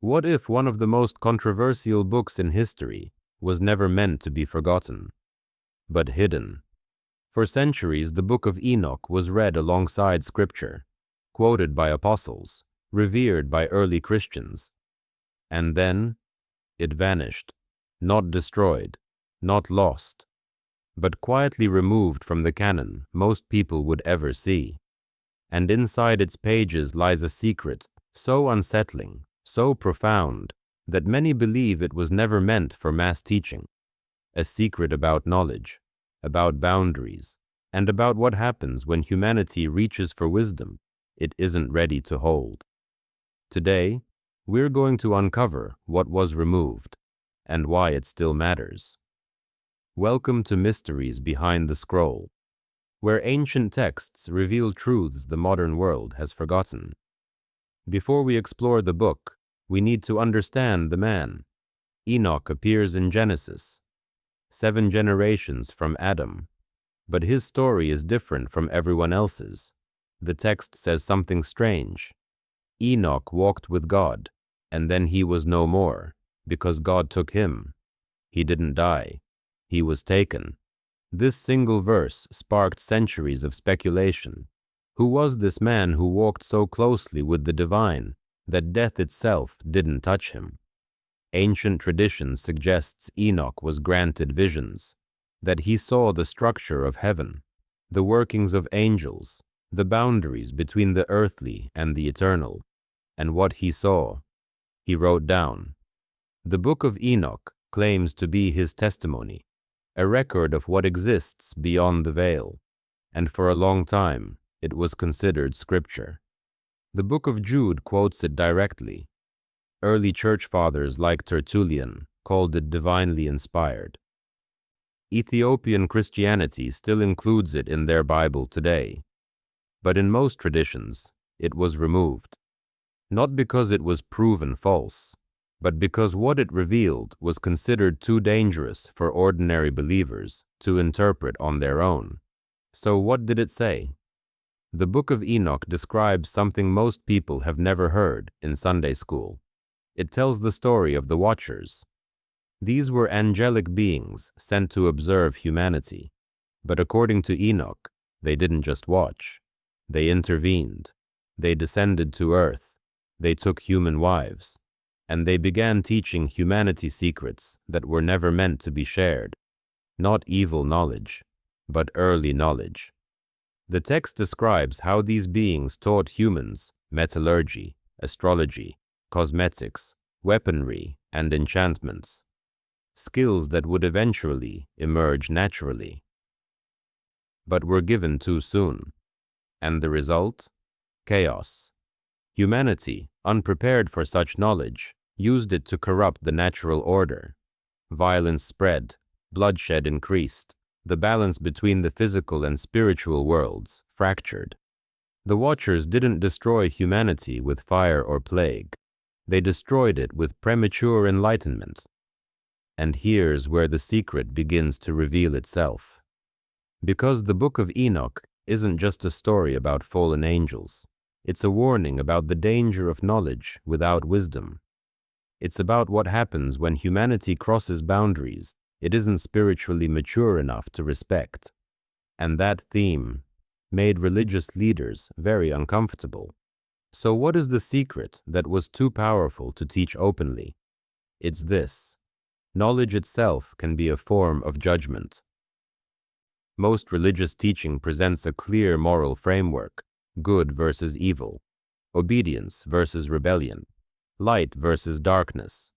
What if one of the most controversial books in history was never meant to be forgotten, but hidden? For centuries, the Book of Enoch was read alongside Scripture, quoted by apostles, revered by early Christians. And then it vanished, not destroyed, not lost, but quietly removed from the canon most people would ever see. And inside its pages lies a secret so unsettling, so profound, that many believe it was never meant for mass teaching. A secret about knowledge, about boundaries, and about what happens when humanity reaches for wisdom it isn't ready to hold. Today, we're going to uncover what was removed and why it still matters. Welcome to Mysteries Behind the Scroll, where ancient texts reveal truths the modern world has forgotten. Before we explore the book, we need to understand the man. Enoch appears in Genesis, 7 generations from Adam, but his story is different from everyone else's. The text says something strange. Enoch walked with God, and then he was no more, because God took him. He didn't die. He was taken. This single verse sparked centuries of speculation. Who was this man who walked so closely with the divine that death itself didn't touch him? Ancient tradition suggests Enoch was granted visions, that he saw the structure of heaven, the workings of angels, the boundaries between the earthly and the eternal. And what he saw, he wrote down. The Book of Enoch claims to be his testimony, a record of what exists beyond the veil, and for a long time it was considered scripture. The Book of Jude quotes it directly. Early church fathers like Tertullian called it divinely inspired. Ethiopian Christianity still includes it in their Bible today, but in most traditions it was removed, not because it was proven false, but because what it revealed was considered too dangerous for ordinary believers to interpret on their own. So what did it say? The Book of Enoch describes something most people have never heard in Sunday school. It tells the story of the Watchers. These were angelic beings sent to observe humanity. But according to Enoch, they didn't just watch. They intervened. They descended to earth. They took human wives. And they began teaching humanity secrets that were never meant to be shared. Not evil knowledge, but early knowledge. The text describes how these beings taught humans metallurgy, astrology, cosmetics, weaponry, and enchantments, skills that would eventually emerge naturally, but were given too soon. And the result? Chaos. Humanity, unprepared for such knowledge, used it to corrupt the natural order. Violence spread, bloodshed increased, the balance between the physical and spiritual worlds fractured. The Watchers didn't destroy humanity with fire or plague. They destroyed it with premature enlightenment. And here's where the secret begins to reveal itself. Because the Book of Enoch isn't just a story about fallen angels. It's a warning about the danger of knowledge without wisdom. It's about what happens when humanity crosses boundaries it isn't spiritually mature enough to respect. And that theme made religious leaders very uncomfortable. So what is the secret that was too powerful to teach openly? It's this: knowledge itself can be a form of judgment. Most religious teaching presents a clear moral framework: good versus evil, obedience versus rebellion, light versus darkness.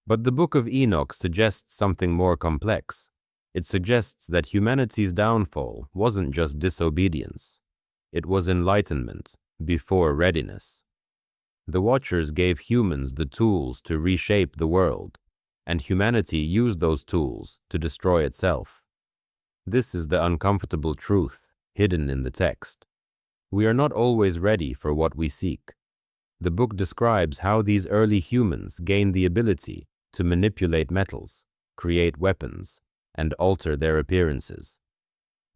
But the Book of Enoch suggests something more complex. It suggests that humanity's downfall wasn't just disobedience. It was enlightenment before readiness. The Watchers gave humans the tools to reshape the world, and humanity used those tools to destroy itself. This is the uncomfortable truth hidden in the text. We are not always ready for what we seek. The book describes how these early humans gained the ability to manipulate metals, create weapons, and alter their appearances.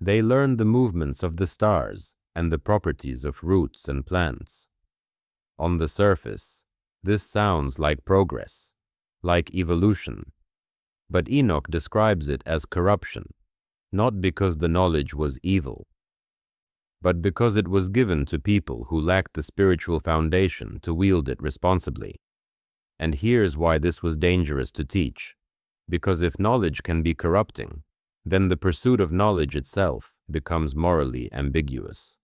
They learned the movements of the stars and the properties of roots and plants. On the surface, This sounds like progress, like evolution, but Enoch describes it as corruption, not because the knowledge was evil, but because it was given to people who lacked the spiritual foundation to wield it responsibly. And here's why this was dangerous to teach. Because if knowledge can be corrupting, then the pursuit of knowledge itself becomes morally ambiguous.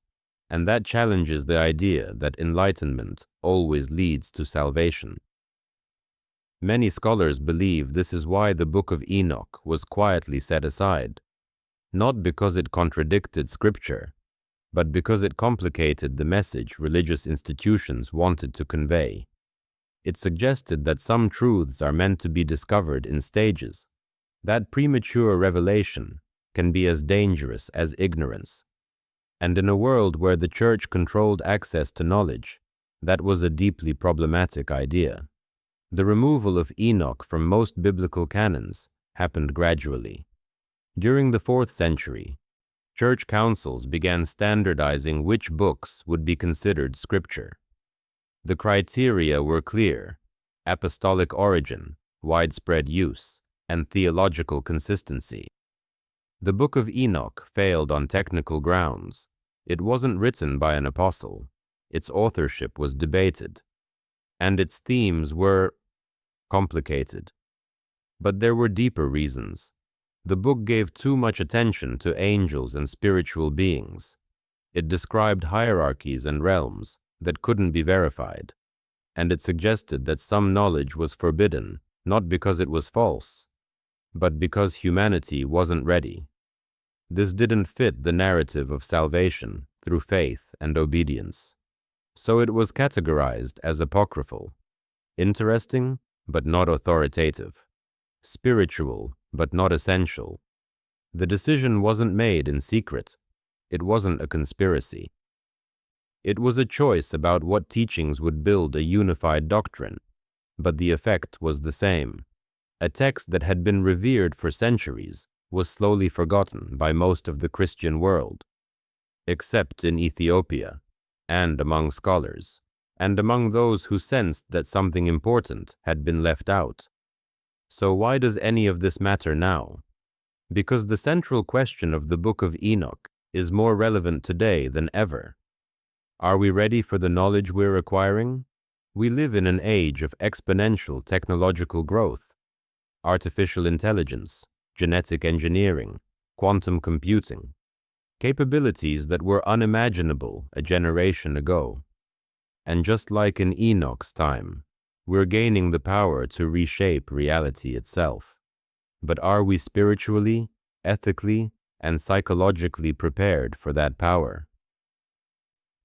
And that challenges the idea that enlightenment always leads to salvation. Many scholars believe this is why the Book of Enoch was quietly set aside, not because it contradicted Scripture, but because it complicated the message religious institutions wanted to convey. It suggested that some truths are meant to be discovered in stages, that premature revelation can be as dangerous as ignorance. And in a world where the church controlled access to knowledge, that was a deeply problematic idea. The removal of Enoch from most biblical canons happened gradually. During the 4th century, church councils began standardizing which books would be considered scripture. The criteria were clear: apostolic origin, widespread use, and theological consistency. The Book of Enoch failed on technical grounds. It wasn't written by an apostle. Its authorship was debated, and its themes were complicated. But there were deeper reasons. The book gave too much attention to angels and spiritual beings. It described hierarchies and realms that couldn't be verified, and it suggested that some knowledge was forbidden, not because it was false, but because humanity wasn't ready. This didn't fit the narrative of salvation through faith and obedience. So it was categorized as apocryphal, interesting but not authoritative, spiritual but not essential. The decision wasn't made in secret. It wasn't a conspiracy. It was a choice about what teachings would build a unified doctrine, but the effect was the same. A text that had been revered for centuries was slowly forgotten by most of the Christian world, except in Ethiopia, and among scholars, and among those who sensed that something important had been left out. So why does any of this matter now? Because the central question of the Book of Enoch is more relevant today than ever. Are we ready for the knowledge we're acquiring? We live in an age of exponential technological growth. Artificial intelligence, genetic engineering, quantum computing, capabilities that were unimaginable a generation ago. And just like in Enoch's time, we're gaining the power to reshape reality itself. But are we spiritually, ethically, and psychologically prepared for that power?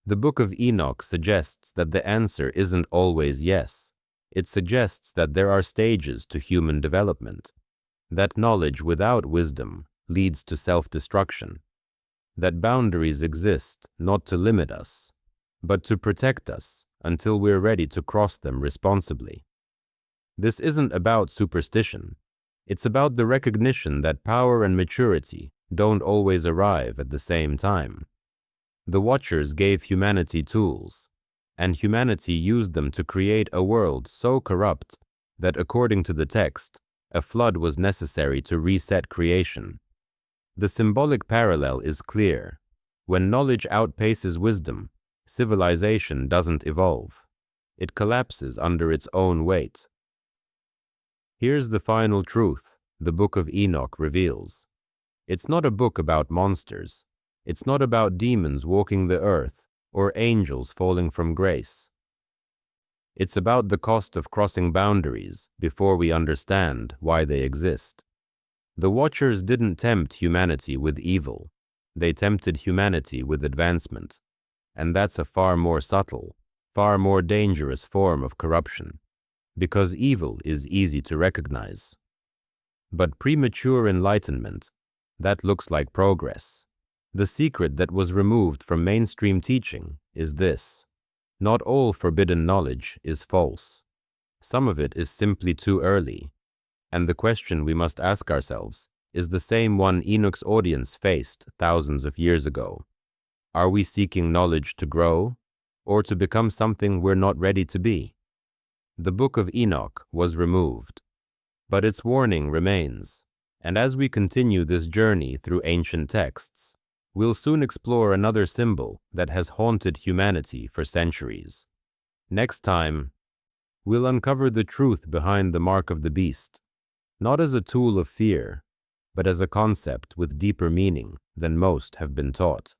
The Book of Enoch suggests that the answer isn't always yes. It suggests that there are stages to human development, that knowledge without wisdom leads to self-destruction, that boundaries exist not to limit us, but to protect us until we're ready to cross them responsibly. This isn't about superstition. It's about the recognition that power and maturity don't always arrive at the same time. The Watchers gave humanity tools, and humanity used them to create a world so corrupt that, according to the text, a flood was necessary to reset creation. The symbolic parallel is clear. When knowledge outpaces wisdom, civilization doesn't evolve. It collapses under its own weight. Here's the final truth the Book of Enoch reveals. It's not a book about monsters. It's not about demons walking the earth or angels falling from grace. It's about the cost of crossing boundaries before we understand why they exist. The Watchers didn't tempt humanity with evil. They tempted humanity with advancement. And that's a far more subtle, far more dangerous form of corruption, because evil is easy to recognize. But premature enlightenment, that looks like progress. The secret that was removed from mainstream teaching is this: not all forbidden knowledge is false. Some of it is simply too early. And the question we must ask ourselves is the same one Enoch's audience faced thousands of years ago. Are we seeking knowledge to grow, or to become something we're not ready to be? The Book of Enoch was removed, but its warning remains. And as we continue this journey through ancient texts, we'll soon explore another symbol that has haunted humanity for centuries. Next time, we'll uncover the truth behind the mark of the beast, not as a tool of fear, but as a concept with deeper meaning than most have been taught.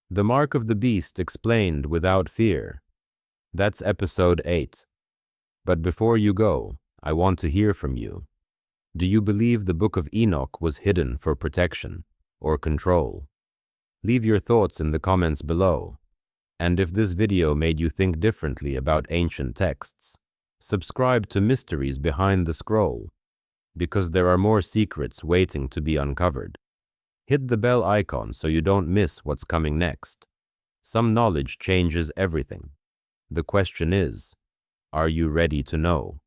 The mark of the beast explained without fear. That's episode 8. But before you go, I want to hear from you. Do you believe the Book of Enoch was hidden for protection or control? Leave your thoughts in the comments below. And if this video made you think differently about ancient texts, subscribe to Mysteries Behind the Scroll, because there are more secrets waiting to be uncovered. Hit the bell icon so you don't miss what's coming next. Some knowledge changes everything. The question is, are you ready to know?